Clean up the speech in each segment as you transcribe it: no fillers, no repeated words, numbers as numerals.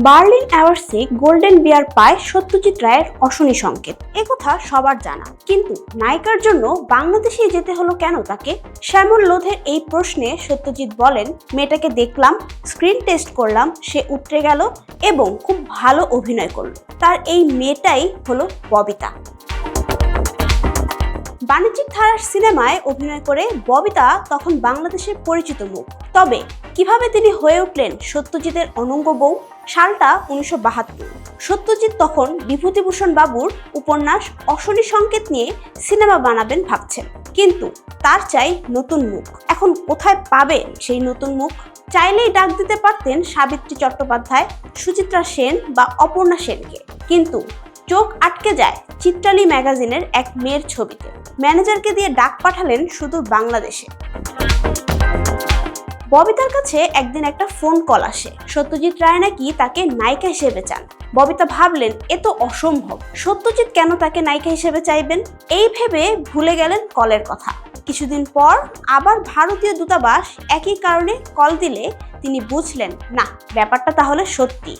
Berlin অ্যাওয়ার্ডসে golden বিয়ার পায় সত্যজিৎ রায়ের অশনি সংকেত। একথা সবার জানা, কিন্তু নায়িকার জন্য বাংলাদেশে যেতে হলো কেন তাকে? শ্যামল লোধের এই প্রশ্নে সত্যজিৎ বলেন, মেয়েটাকে দেখলাম, স্ক্রিন টেস্ট করলাম, সে উতরে গেল এবং খুব ভালো অভিনয় করল। তার এই মেয়েটাই হলো ববিতা। বাণিজ্যিক ধারার সিনেমায় অভিনয় করে ববিতা তখন বাংলাদেশের পরিচিত মুখ। তবে কিভাবে তিনি হয়ে উঠলেন সত্যজিতের অনঙ্গ বউ? সালটা 1972। সত্যজিৎ তখন বিভূতিভূষণ বাবুর উপন্যাস অশনি সংকেত নিয়ে সিনেমা বানাবেন ভাবছেন, কিন্তু তার চাই নতুন মুখ। এখন কোথায় পাবেন সেই নতুন মুখ? চাইলেই ডাক দিতে পারতেন সাবিত্রী চট্টোপাধ্যায়, সুচিত্রা সেন বা অপর্ণা সেনকে, কিন্তু চোখ আটকে যায় চিত্রালী ম্যাগাজিনের এক মেয়ের ছবিতে। ম্যানেজারকে দিয়ে ডাক পাঠালেন সুদূর বাংলাদেশে। ববিতার কাছে একদিন একটা ফোন কল আসে, সত্যজিৎ রায় নাকি তাকে নায়িকা হিসেবে চান। ববিতা ভাবলেন এ তো অসম্ভব, সত্যজিৎ কেন তাকে নায়িকা হিসেবে চাইবেন? এই ভেবে ভুলে গেলেন কলের কথা। কিছুদিন পর আবার ভারতীয় দূতাবাস একই কারণে কল দিলে তিনি বুঝলেন, না, ব্যাপারটা তাহলে সত্যি।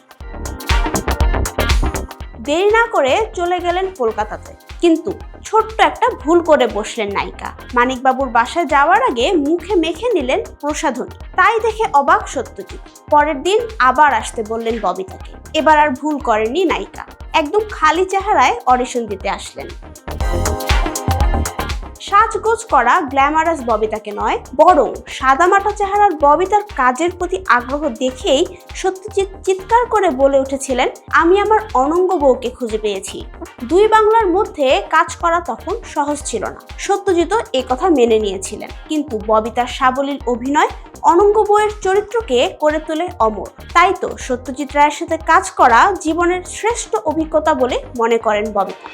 দেরি না করে চলে গেলেন কলকাতাতে, কিন্তু ছোট্ট একটা ভুল করে বসলেন নায়িকা। মানিকবাবুর বাসায় যাওয়ার আগে মুখে মেখে নিলেন প্রসাধনী। তাই দেখে অবাক সত্যজিৎ। পরের দিন আবার আসতে বললেন ববিতাকে। এবার আর ভুল করেননি নায়িকা, একদম খালি চেহারায় অডিশন দিতে আসলেন। সাজগোজ করা গ্ল্যামারাস ববিতাকে নয়, বরং সাদামাটা চেহারার ববিতার কাজের প্রতি আগ্রহ দেখেই সত্যজিৎ চিৎকার করে বলে উঠেছিলেন, আমি আমার অনঙ্গ বউকে খুঁজে পেয়েছি। দুই বাংলার মধ্যে কাজ করা তখন সহজ ছিল না। সত্যজিৎও একথা মেনে নিয়েছিলেন, কিন্তু ববিতার সাবলীল অভিনয় অনঙ্গ বউয়ের চরিত্রকে করে তোলে অমর। তাই তো সত্যজিৎ রায়ের সাথে কাজ করা জীবনের শ্রেষ্ঠ অভিজ্ঞতা বলে মনে করেন ববিতা।